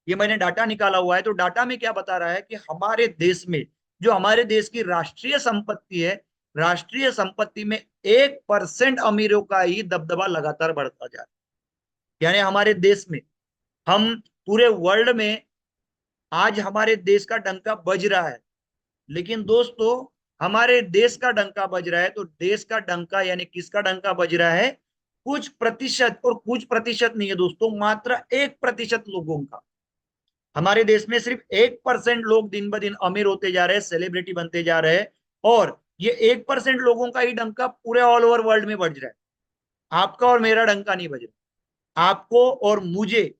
ये मैंने डाटा निकाला हुआ है। तो डाटा में क्या बता रहा है कि हमारे देश में, जो हमारे देश की राष्ट्रीय संपत्ति है, राष्ट्रीय संपत्ति में 1% अमीरों का ही दबदबा लगातार बढ़ता जा रहा है। यानी हमारे देश में, हम पूरे वर्ल्ड में आज हमारे देश का डंका बज रहा है। लेकिन दोस्तों, हमारे देश का डंका बज रहा है तो देश का डंका यानी किसका डंका बज रहा है? कुछ प्रतिशत, और कुछ प्रतिशत नहीं है दोस्तों, मात्र 1% लोगों का। हमारे देश में सिर्फ 1% लोग दिन ब दिन अमीर होते जा रहे हैं, सेलिब्रिटी बनते जा रहे हैं, और ये 1% लोगों का ही डंका पूरे ऑल ओवर वर्ल्ड में बज रहा है। आपका और मेरा डंका नहीं बज रहा। आपको और मुझे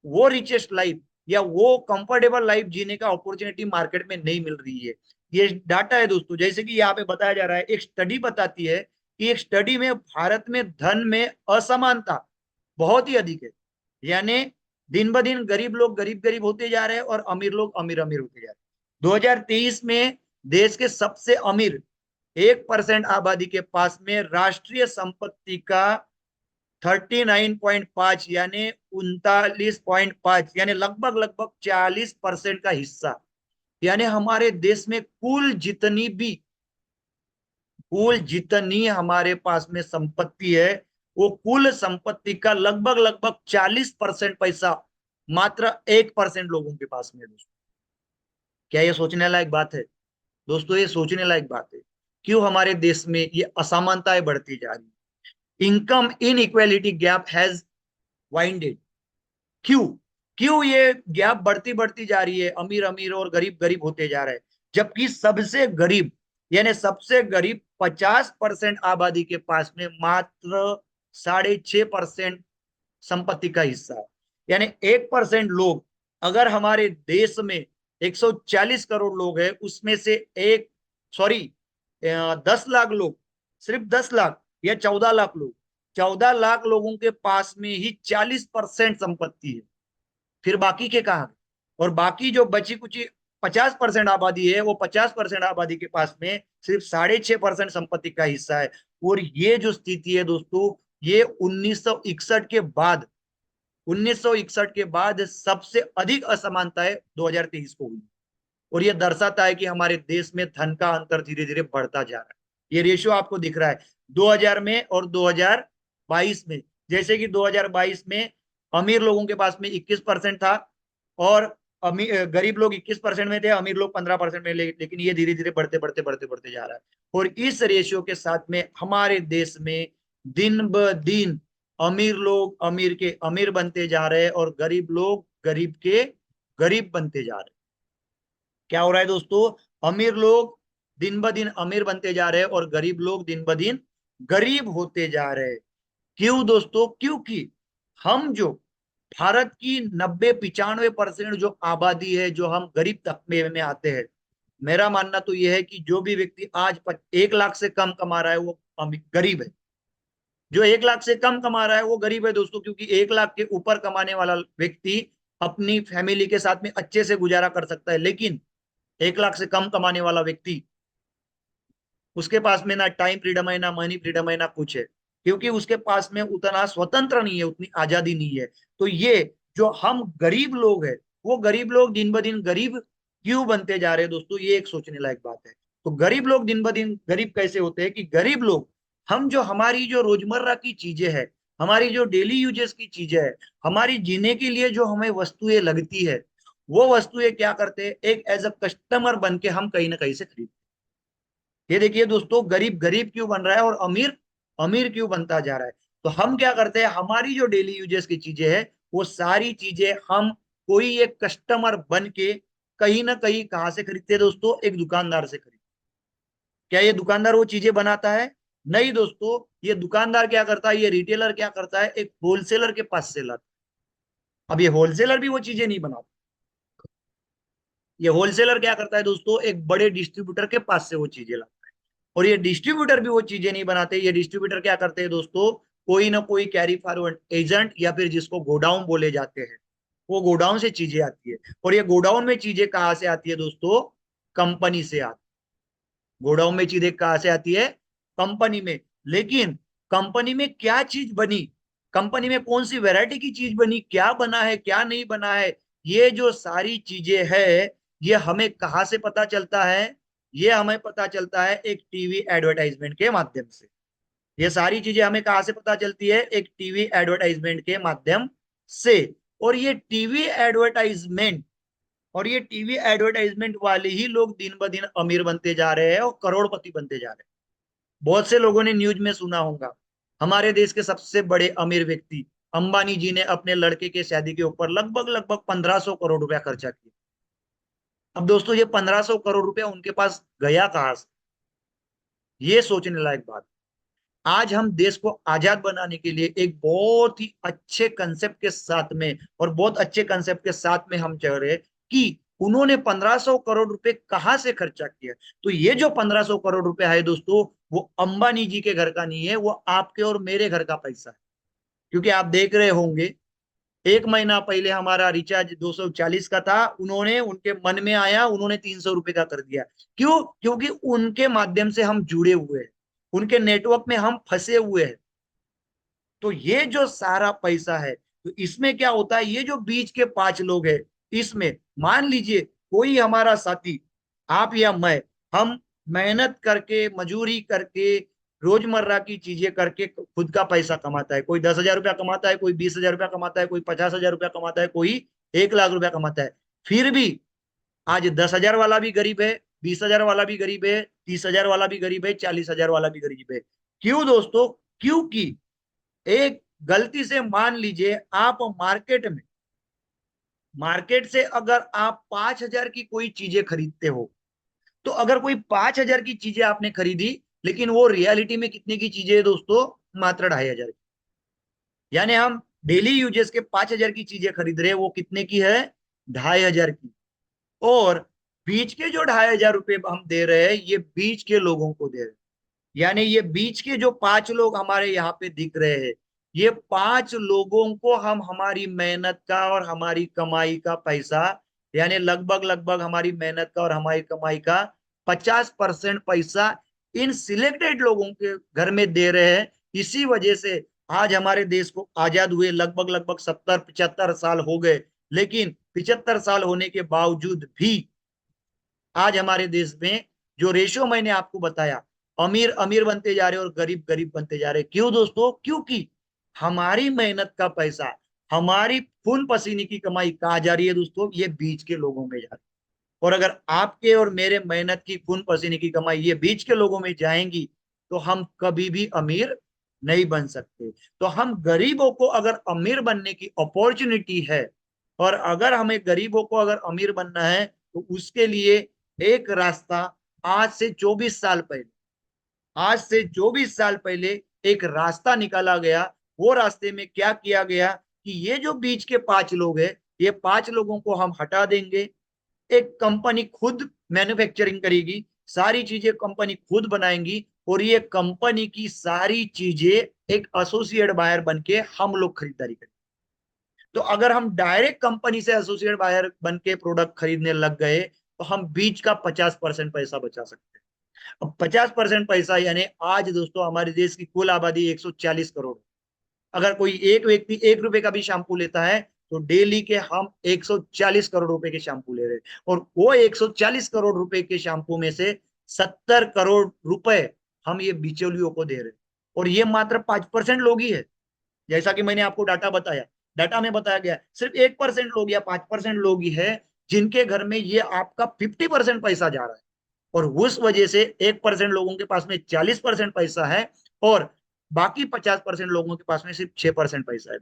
वो रिचेस्ट लाइफ या वो कंफर्टेबल लाइफ जीने का अपॉर्चुनिटी मार्केट में नहीं मिल रही है। ये डाटा है दोस्तों। जैसे कि यहाँ पे बताया जा रहा है, एक स्टडी बताती है कि एक स्टडी में भारत में धन में असमानता बहुत ही अधिक है। यानी दिन ब दिन गरीब लोग गरीब गरीब होते जा रहे हैं और अमीर लोग अमीर अमीर होते जा रहे हैं। 2023 में देश के सबसे अमीर 1% आबादी के पास में राष्ट्रीय संपत्ति का 39.5 यानी 39.5 यानी लगभग लगभग 40% का हिस्सा। यानी हमारे देश में कुल जितनी हमारे पास में संपत्ति है, वो कुल संपत्ति का लगभग लगभग 40% पैसा मात्र 1% लोगों के पास में है दोस्तों। क्या ये सोचने लायक बात है? दोस्तों, ये सोचने लायक बात है। क्यों हमारे देश में ये असमानताएं बढ़ती जा रही है? Income in equality gap has winded. क्यों? क्यों ये गैप बढ़ती बढ़ती जा रही है? अमीर अमीर और गरीब गरीब होते जा रहे हैं, जबकि सबसे गरीब यानी सबसे गरीब 50% आबादी के पास में मात्र 6.5% संपत्ति का हिस्सा है। यानी 1% लोग, अगर हमारे देश में 140 करोड़ लोग हैं, उसमें से एक, सॉरी, 10 लाख लोग, सिर्फ 10 लाख या 14 लाख लोग, 14 लाख लोगों के पास में ही 40% संपत्ति है। फिर बाकी के कहा? और बाकी जो बची कुची 50% आबादी है, वो 50% आबादी के पास में सिर्फ 6.5% संपत्ति का हिस्सा है। और ये जो स्थिति है दोस्तों, ये 1961 के बाद सबसे अधिक असमानताएं 2023 को हुई। और ये दर्शाता है कि हमारे देश में धन का अंतर धीरे धीरे बढ़ता जा रहा है। ये रेशियो आपको दिख रहा है 2000 में और 2022 में। जैसे कि 2022 में अमीर लोगों के पास में 21% था, और गरीब लोग 21% में थे, अमीर लोग 15% में। लेकिन ये धीरे धीरे बढ़ते बढ़ते बढ़ते बढ़ते जा रहा है। और इस रेशियो के साथ में हमारे देश में दिन ब दिन अमीर लोग अमीर के अमीर बनते जा रहे हैं और गरीब लोग गरीब के गरीब बनते जा रहे हैं। क्या हो रहा है दोस्तों? अमीर लोग दिन ब दिन अमीर बनते जा रहे हैं और गरीब लोग दिन ब दिन गरीब होते जा रहे हैं। क्यों दोस्तों? क्योंकि हम जो भारत की 90-95% जो आबादी है, जो हम गरीब तबके में आते हैं, मेरा मानना तो यह है कि जो भी व्यक्ति आज 1 लाख से कम कमा रहा है वो गरीब है। जो 1 लाख से कम कमा रहा है वो गरीब है दोस्तों, क्योंकि 1 लाख के ऊपर कमाने वाला व्यक्ति अपनी फैमिली के साथ में अच्छे से गुजारा कर सकता है। लेकिन 1 लाख से कम कमाने वाला व्यक्ति, उसके पास में ना टाइम फ्रीडम है, ना मनी फ्रीडम है, ना कुछ है, क्योंकि उसके पास में उतना स्वतंत्र नहीं है, उतनी आजादी नहीं है। तो ये जो हम गरीब लोग हैं, वो गरीब लोग दिन ब दिन गरीब क्यों बनते जा रहे हैं दोस्तों? ये एक सोचने लायक बात है। तो गरीब लोग दिन ब दिन गरीब कैसे होते हैं? कि गरीब लोग, हम जो हमारी जो रोजमर्रा की चीजें हैं, हमारी जो डेली यूजेस की चीजें हैं, हमारी जीने के लिए जो हमें वस्तुएं लगती है, वो वस्तुएं क्या करते हैं? एक एज अ कस्टमर बन के हम कहीं ना कहीं से खरीदते हैं। ये देखिए दोस्तों, गरीब गरीब क्यों बन रहा है और अमीर अमीर क्यों बनता जा रहा है? तो हम क्या करते हैं? हमारी जो डेली यूजेस की चीजें हैं, वो सारी चीजें हम कोई एक कस्टमर बन के कहीं ना कहीं कहां से खरीदते हैं दोस्तों? एक दुकानदार से खरीदते। क्या ये दुकानदार वो चीजें बनाता है? नहीं दोस्तों, ये दुकानदार क्या करता है, ये रिटेलर क्या करता है, एक होलसेलर के पास से लाता है। अब ये होलसेलर भी वो चीजें नहीं बनाता। ये होलसेलर क्या करता है दोस्तों? एक बड़े डिस्ट्रीब्यूटर के पास से वो चीजें लाता है। और ये डिस्ट्रीब्यूटर भी वो चीजें नहीं बनाते। ये डिस्ट्रीब्यूटर क्या करते हैं दोस्तों? कोई ना कोई कैरी फॉरवर्ड एजेंट, या फिर जिसको गोडाउन बोले जाते हैं, वो गोडाउन से चीजें आती है। और ये गोडाउन में चीजें कहाँ से आती है दोस्तों? कंपनी से आती है। गोडाउन में चीजें कहाँ से आती है? कंपनी में। लेकिन कंपनी में क्या चीज बनी, कंपनी में कौन सी वैरायटी की चीज बनी, क्या बना है क्या नहीं बना है, ये जो सारी चीजें है ये हमें कहाँ से पता चलता है? ये हमें पता चलता है एक टीवी एडवर्टाइजमेंट के माध्यम से। ये सारी चीजें हमें कहाँ से पता चलती है? एक टीवी एडवर्टाइजमेंट के माध्यम से। और ये टीवी एडवर्टाइजमेंट वाले ही लोग दिन ब दिन अमीर बनते जा रहे हैं और करोड़पति बनते जा रहे हैं। बहुत से लोगों ने न्यूज में सुना होगा, हमारे देश के सबसे बड़े अमीर व्यक्ति अंबानी जी ने अपने लड़के के शादी के ऊपर लगभग लगभग 1500 करोड़ रुपया खर्चा किया। अब दोस्तों ये 1500 करोड़ रुपया उनके पास गया कहां से? ये सोचने लायक बात। आज हम देश को आजाद बनाने के लिए एक बहुत ही अच्छे कंसेप्ट के साथ में और बहुत अच्छे कंसेप्ट के साथ में हम चल रहे हैं कि उन्होंने 1500 करोड़ रुपए कहां से खर्चा किया। तो ये जो 1500 करोड़ रुपया है दोस्तों, वो अंबानी जी के घर का नहीं है, वो आपके और मेरे घर का पैसा है। क्योंकि आप देख रहे होंगे, एक महीना पहले हमारा रिचार्ज 240 का था, उन्होंने उनके मन में आया, उन्होंने 300 रुपए का कर दिया। क्यों? क्योंकि उनके माध्यम से हम जुड़े हुए हैं, उनके नेटवर्क में हम फंसे हुए हैं। तो ये जो सारा पैसा है, तो इसमें क्या होता है, ये जो बीच के 5 लोग हैं, इसमें मान लीजिए कोई हमारा साथी, आप या मैं, हम मेहनत करके मजूरी करके रोजमर्रा की चीजें करके खुद का पैसा कमाता है। कोई 10,000 रुपया कमाता है, कोई 20,000 रुपया कमाता है, कोई 50,000 रुपया कमाता है, कोई 1 लाख रुपया कमाता है। फिर भी आज 10,000 वाला भी गरीब है, 20,000 वाला भी गरीब है, 30,000 वाला भी गरीब है, 40,000 वाला भी गरीब है। क्यों दोस्तों? क्योंकि एक गलती से मान लीजिए आप मार्केट से अगर आप 5,000 की कोई चीजें खरीदते हो, तो अगर कोई 5,000 की चीजें आपने खरीदी, लेकिन वो रियलिटी में कितने की चीजें है दोस्तों? मात्र 2,500 की। यानी हम डेली यूजेस के 5,000 की चीजें खरीद रहे हैं, वो कितने की है? 2,500 की। और बीच के जो 2,500 रुपए हम दे रहे हैं, ये बीच के लोगों को दे रहे हैं। यानी ये बीच के जो 5 लोग हमारे यहाँ पे दिख रहे हैं, ये 5 लोगों को हम हमारी मेहनत का और हमारी कमाई का पैसा, यानी लगभग लगभग हमारी मेहनत का और हमारी कमाई का 50% पैसा इन सिलेक्टेड लोगों के घर में दे रहे हैं। इसी वजह से आज हमारे देश को आजाद हुए लगभग लगभग 70-75 साल हो गए, लेकिन 75 साल होने के बावजूद भी आज हमारे देश में जो रेशियो मैंने आपको बताया, अमीर अमीर बनते जा रहे हैं और गरीब गरीब बनते जा रहे हैं। क्यों दोस्तों? क्योंकि हमारी मेहनत का पैसा, हमारी खून पसीने की कमाई कहाँ जा रही है दोस्तों? ये बीच के लोगों में जा रही है। और अगर आपके और मेरे मेहनत की खून पसीने की कमाई ये बीच के लोगों में जाएंगी, तो हम कभी भी अमीर नहीं बन सकते। तो हम गरीबों को अगर अमीर बनने की अपॉर्चुनिटी है, और अगर हमें गरीबों को अगर अमीर बनना है, तो उसके लिए एक रास्ता, आज से 24 साल पहले आज से 24 साल पहले एक रास्ता निकाला गया। वो रास्ते में क्या किया गया कि ये जो बीच के 5 लोग हैं, ये 5 लोगों को हम हटा देंगे। एक कंपनी खुद मैन्युफैक्चरिंग करेगी, सारी चीजें कंपनी खुद बनाएंगी, और ये कंपनी की सारी चीजें एक एसोसिएट बायर बन के हम लोग खरीदारी करेंगे। तो अगर हम डायरेक्ट कंपनी से एसोसिएट बायर बन के प्रोडक्ट खरीदने लग गए, तो हम बीच का 50% पैसा बचा सकते हैं। अब 50% पैसा, यानी आज दोस्तों हमारे देश की कुल आबादी 140 करोड़। अगर कोई एक व्यक्ति 1 रुपए का भी शैम्पू लेता है, तो डेली के हम 140 करोड़ रुपए के शैम्पू ले रहे हैं। और वो 140 करोड़ रुपए के शैम्पू में से 70 करोड़ रुपए हम ये बिचौलियों को दे रहे हैं। और ये मात्र 5% लोग ही है। जैसा कि मैंने आपको डाटा बताया, डाटा में बताया गया सिर्फ 1% लोग या 5% लोग ही है जिनके घर में ये आपका 50% पैसा जा रहा है। और उस वजह से 1% लोगों के पास में 40% पैसा है, और बाकी 50% लोगों के पास में सिर्फ 6% पैसा है।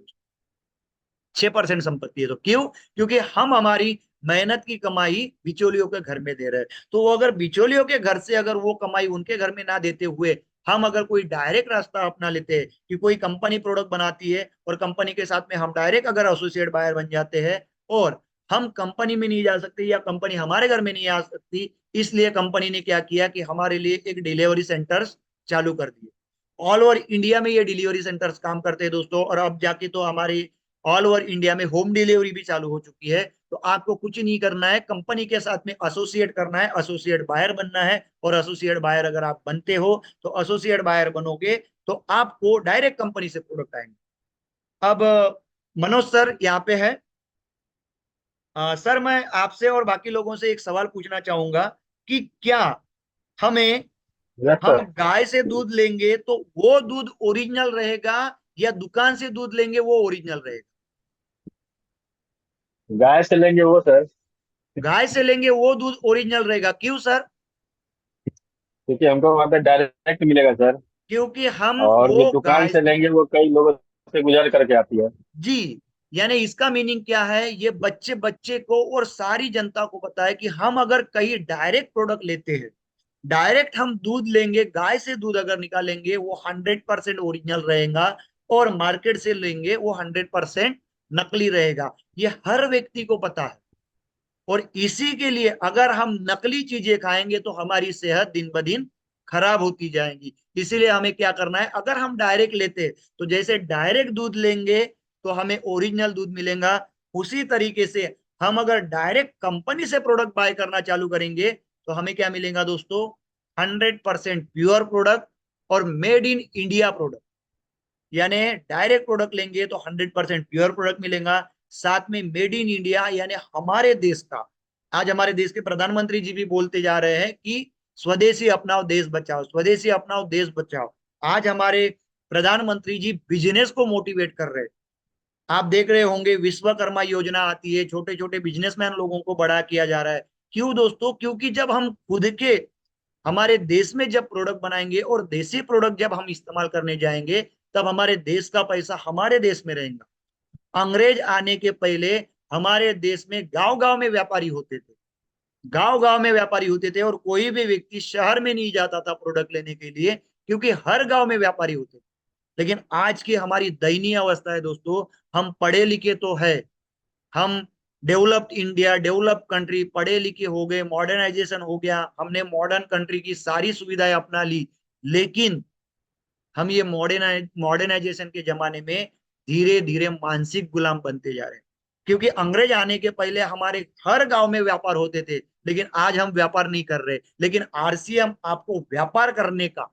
6% संपत्ति है। तो क्यों? क्योंकि हम हमारी मेहनत की कमाई बिचौलियों के घर में दे रहे हैं। तो वो अगर बिचौलियों के घर से अगर वो कमाई उनके घर में ना देते हुए हम अगर कोई डायरेक्ट रास्ता अपना लेते हैं कि कोई कंपनी प्रोडक्ट बनाती है और कंपनी के साथ में हम डायरेक्ट अगर एसोसिएट बायर बन जाते हैं, और हम कंपनी में नहीं जा सकते या कंपनी हमारे घर में नहीं आ सकती, इसलिए कंपनी ने क्या किया कि हमारे लिए एक डिलीवरी सेंटर्स चालू कर दिए। ऑल ओवर इंडिया में ये डिलीवरी सेंटर्स काम करते हैं दोस्तों। और अब जाके तो हमारी ऑल ओवर इंडिया में होम डिलीवरी भी चालू हो चुकी है। तो आपको कुछ नहीं करना है, कंपनी के साथ में एसोसिएट करना है, एसोसिएट बायर बनना है। और एसोसिएट बायर अगर आप बनते हो, तो एसोसिएट बायर बनोगे तो आपको डायरेक्ट कंपनी से प्रोडक्ट आएंगे। अब मनोज सर यहाँ पे है। सर मैं आपसे और बाकी लोगों से एक सवाल पूछना चाहूंगा कि क्या हमें यस हम सर। गाय से दूध लेंगे तो वो दूध ओरिजिनल रहेगा या दुकान से दूध लेंगे वो ओरिजिनल रहेगा? गाय से लेंगे वो सर। गाय से लेंगे वो दूध ओरिजिनल रहेगा, क्यों सर? क्योंकि हमको वहाँ पे डायरेक्ट मिलेगा सर। क्योंकि हम और जो वो दुकान गाय, से लेंगे वो कई लोगों से गुजर करके आती है। जी, यानी इसका मीनिंग क्या है, ये बच्चे बच्चे को और सारी जनता को पता है कि हम अगर कहीं डायरेक्ट प्रोडक्ट लेते हैं, डायरेक्ट हम दूध लेंगे, गाय से दूध अगर निकालेंगे वो 100% ओरिजिनल रहेगा, और मार्केट से लेंगे वो 100% नकली रहेगा। ये हर व्यक्ति को पता है। और इसी के लिए अगर हम नकली चीजें खाएंगे तो हमारी सेहत दिन ब दिन खराब होती जाएगी। इसीलिए हमें क्या करना है, अगर हम डायरेक्ट लेते तो जैसे डायरेक्ट दूध लेंगे तो हमें ओरिजिनल दूध मिलेगा, उसी तरीके से हम अगर डायरेक्ट कंपनी से प्रोडक्ट बाय करना चालू करेंगे तो हमें क्या मिलेगा दोस्तों? 100% प्योर प्रोडक्ट और मेड इन इंडिया प्रोडक्ट। यानी डायरेक्ट प्रोडक्ट लेंगे तो 100% प्योर प्रोडक्ट मिलेगा, साथ में मेड इन इंडिया यानी हमारे देश का। आज हमारे देश के प्रधानमंत्री जी भी बोलते जा रहे हैं कि स्वदेशी अपनाओ देश बचाओ, स्वदेशी अपनाओ देश बचाओ। आज हमारे प्रधानमंत्री जी बिजनेस को मोटिवेट कर रहे हैं। आप देख रहे होंगे विश्वकर्मा योजना आती है, छोटे छोटे बिजनेसमैन लोगों को बड़ा किया जा रहा है। क्यों दोस्तों? क्योंकि जब हम खुद के हमारे देश में जब प्रोडक्ट बनाएंगे और देसी प्रोडक्ट जब हम इस्तेमाल करने जाएंगे, तब हमारे देश का पैसा हमारे देश में रहेगा। अंग्रेज आने के पहले हमारे देश में गांव गांव में व्यापारी होते थे, गांव गांव में व्यापारी होते थे, और कोई भी व्यक्ति शहर में नहीं जाता था प्रोडक्ट लेने के लिए, क्योंकि हर गांव में व्यापारी होते थे। लेकिन आज की हमारी दयनीय अवस्था है दोस्तों, हम पढ़े लिखे तो है, हम डेवलप्ड इंडिया, डेवलप कंट्री, पढ़े लिखे हो गए, मॉडर्नाइजेशन हो गया, हमने मॉडर्न कंट्री की सारी सुविधाएं अपना ली, लेकिन हम ये मॉडर्नाइजेशन के जमाने में धीरे धीरे मानसिक गुलाम बनते जा रहे हैं। क्योंकि अंग्रेज आने के पहले हमारे हर गांव में व्यापार होते थे, लेकिन आज हम व्यापार नहीं कर रहे। लेकिन आरसीएम आपको व्यापार करने का,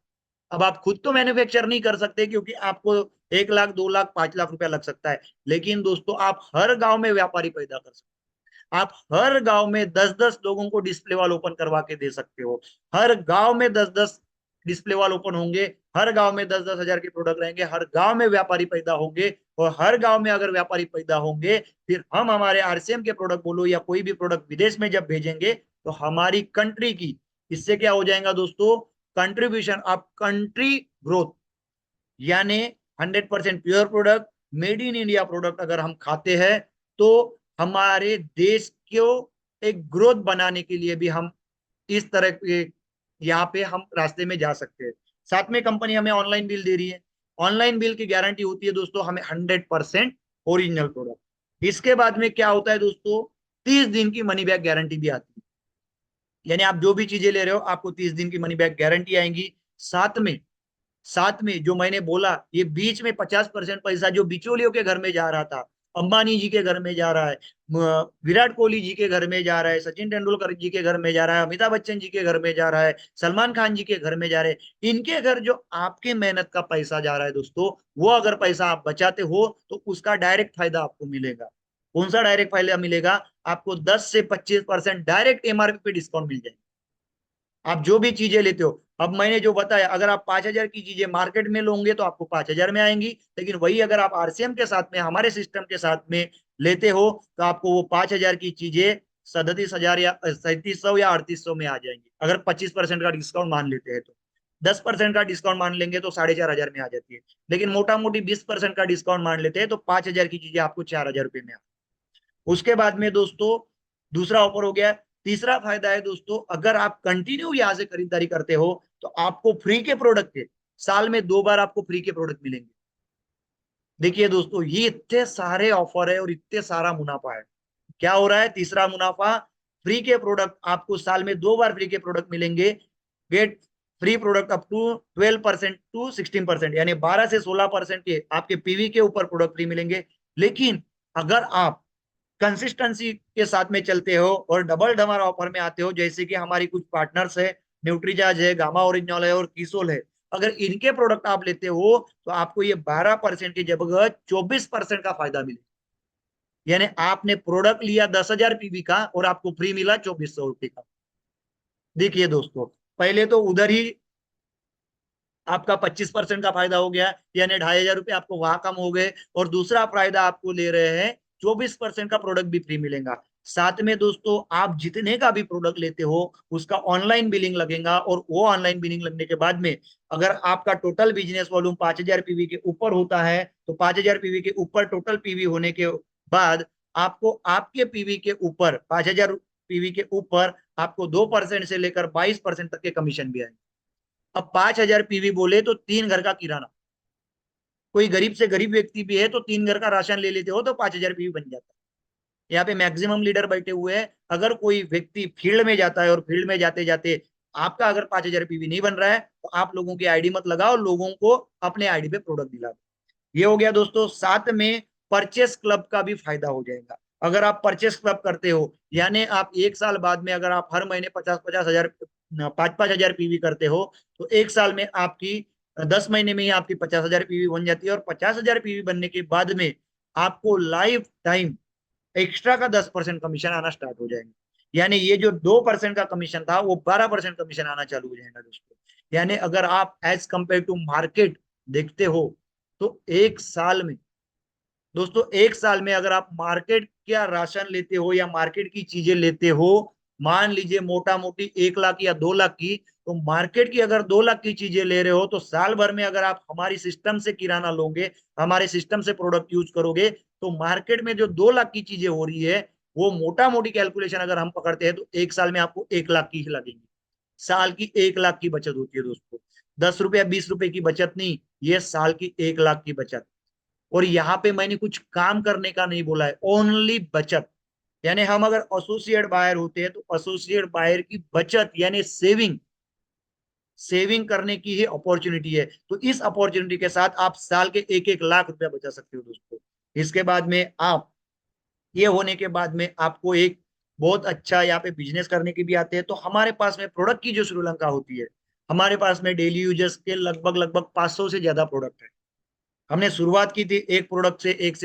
अब आप खुद तो मैन्युफैक्चर नहीं कर सकते क्योंकि आपको 1 लाख 2 लाख 5 लाख रुपया लग सकता है, लेकिन दोस्तों आप हर गांव में व्यापारी पैदा कर सकते हैं। आप हर गांव में 10-10 लोगों को डिस्प्ले वॉल ओपन करवा के दे सकते हो। हर गांव में 10-10 डिस्प्ले वॉल ओपन होंगे, हर गांव में 10-10 हजार के प्रोडक्ट रहेंगे, हर गांव में व्यापारी पैदा होंगे, और हर गांव में अगर व्यापारी पैदा होंगे, फिर हम हमारे आरसीएम के प्रोडक्ट बोलो या कोई भी प्रोडक्ट विदेश में जब भेजेंगे तो हमारी कंट्री की, इससे क्या हो जाएगा दोस्तों? Contribution of country growth. यानी 100% pure product, made in India product अगर हम खाते हैं तो हमारे देश को एक ग्रोथ बनाने के लिए भी हम इस तरह के यहाँ पे हम रास्ते में जा सकते हैं। साथ में कंपनी हमें ऑनलाइन बिल दे रही है, ऑनलाइन बिल की गारंटी होती है दोस्तों हमें 100% ओरिजिनल प्रोडक्ट। इसके बाद में क्या होता है दोस्तों? 30 दिन की मनी बैक गारंटी भी आती है। यानी आप जो भी चीजें ले रहे हो आपको 30 दिन की मनी बैक गारंटी आएंगी। साथ में जो मैंने बोला, ये बीच में 50% पैसा जो बिचौलियों के घर में जा रहा था, अंबानी जी के घर में जा रहा है, विराट कोहली जी के घर में जा रहा है, सचिन तेंदुलकर जी के घर में जा रहा है, अमिताभ बच्चन जी के घर में जा रहा है, सलमान खान जी के घर में जा रहे हैं, इनके घर जो आपके मेहनत का पैसा जा रहा है दोस्तों, वो अगर पैसा आप बचाते हो तो उसका डायरेक्ट फायदा आपको मिलेगा। कौन सा डायरेक्ट फायदा मिलेगा? आपको 10 से 25% डायरेक्ट एमआरपी पे डिस्काउंट मिल जाएगा। आप जो भी चीजें लेते हो, अब मैंने जो बताया, अगर आप 5 हजार की चीजें मार्केट में लोगे तो आपको 5 हजार में आएंगी, लेकिन वही अगर आप आरसीएम के साथ में, हमारे सिस्टम के साथ में लेते हो तो आपको वो 5 हजार की चीजें 37 हजार या 3700 या 3800 में आ जाएंगी, अगर 25% का डिस्काउंट मान लेते हैं तो। 10% का डिस्काउंट मान लेंगे तो 4500 में आ जाती है, लेकिन मोटा मोटी 20% का डिस्काउंट मान लेते हैं तो 5 हजार की चीजें आपको 4000 रुपये में। उसके बाद में दोस्तों दूसरा ऑफर हो गया। तीसरा फायदा है दोस्तों, अगर आप कंटिन्यू यहां से खरीदारी करते हो तो आपको फ्री के प्रोडक्ट के, साल में 2 बार आपको फ्री के प्रोडक्ट मिलेंगे। देखिए दोस्तों, ये इतने सारे ऑफर है और इतने सारा मुनाफा है। क्या हो रहा है? तीसरा मुनाफा, फ्री के प्रोडक्ट आपको साल में 2 बार फ्री के प्रोडक्ट मिलेंगे। Get free product up to 12% to 16%, यानी 12 से 16% के आपके पीवी के ऊपर प्रोडक्ट फ्री मिलेंगे। लेकिन अगर आप कंसिस्टेंसी के साथ में चलते हो और डबल डमर ऑफर में आते हो, जैसे कि हमारी कुछ पार्टनर्स है, न्यूट्रीजाज है, गामा ओरिजिनल है और किसोल है, अगर इनके प्रोडक्ट आप लेते हो तो आपको ये 12% की जगह 24% का फायदा मिलेगा। यानी आपने प्रोडक्ट लिया 10,000 पीवी का और आपको फ्री मिला 2400 रुपये का। देखिए दोस्तों, पहले तो उधर ही आपका 25% का फायदा हो गया, यानी 2,500 रुपये आपको वहां कम हो गए, और दूसरा फायदा आपको ले रहे हैं 24% का प्रोडक्ट भी फ्री मिलेगा। साथ में दोस्तों, आप जितने का भी प्रोडक्ट लेते हो उसका ऑनलाइन बिलिंग लगेगा, और वो ऑनलाइन बिलिंग लगने के बाद में अगर आपका टोटल बिजनेस वॉल्यूम 5,000 पीवी के ऊपर होता है, तो 5,000 पीवी के ऊपर टोटल पीवी होने के बाद आपको आपके पीवी के ऊपर 5,000 पीवी के ऊपर आपको 2% से लेकर 22% तक के कमीशन भी आएंगे। अब 5,000 पीवी बोले तो 3 घर का किराना, कोई गरीब से गरीब व्यक्ति भी है तो 3 घर का राशन ले लेते हो तो 5,000 पीवी बन जाता है। यहाँ पे मैक्सिमम लीडर बैठे हुए हैं, अगर कोई व्यक्ति फील्ड में जाता है और फील्ड में जाते जाते आपका अगर 5,000 पीवी नहीं बन रहा है, तो आप लोगों की आईडी मत लगाओ, लोगों को अपने आईडी पे प्रोडक्ट दिला दो। ये हो गया दोस्तों। साथ में परचेस क्लब का भी फायदा हो जाएगा। अगर आप परचेस क्लब करते हो, यानी आप 1 साल बाद में अगर आप हर महीने 50-50 हजार 5-5 हजार पीवी करते हो, तो 1 साल में आपकी 10 महीने में ही आपकी 50,000 पीवी बन जाती है, और 50,000 पीवी बनने के बाद में आपको लाइफ टाइम एक्स्ट्रा का 10% कमीशन आना स्टार्ट हो जाएगा। यानी ये जो 2% का कमीशन था वो 12% कमीशन आना चालू हो जाएगा दोस्तों। यानी अगर आप एज कंपेयर टू मार्केट देखते हो, तो 1 साल में दोस्तों, 1 साल में अगर आप मार्केट का राशन लेते हो या मार्केट की चीजें लेते हो, मान लीजिए मोटा मोटी 1 लाख या 2 लाख की, तो मार्केट की अगर 2 लाख की चीजें ले रहे हो, तो साल भर में अगर आप हमारी सिस्टम से किराना लोगे, हमारे सिस्टम से प्रोडक्ट यूज करोगे, तो मार्केट में जो 2 लाख की चीजें हो रही है, वो मोटा मोटी कैलकुलेशन अगर हम पकड़ते हैं तो 1 साल में आपको 1 लाख की ही लगेगी। साल की 1 लाख की बचत होती है दोस्तों। 10 रुपया 20 रुपए की बचत नहीं, ये साल की 1 लाख की बचत। और यहाँ पे मैंने कुछ काम करने का नहीं बोला है, ओनली बचत। यानी हम अगर एसोसिएट बायर होते हैं तो एसोसिएट बायर की बचत यानी सेविंग, सेविंग करने की ही अपॉर्चुनिटी है। तो इस अपॉर्चुनिटी के साथ आप साल के 1-1 लाख रुपया बचा सकते हो दोस्तों। इसके बाद में आप, ये होने के बाद में आपको एक बहुत अच्छा यहाँ पे बिजनेस करने की भी आते हैं। तो हमारे पास में प्रोडक्ट की जो श्रीलंका होती है, हमारे पास में डेली यूजर्स के लगभग लगभग 500 से ज्यादा प्रोडक्ट है। हमने शुरुआत की थी एक प्रोडक्ट से, एक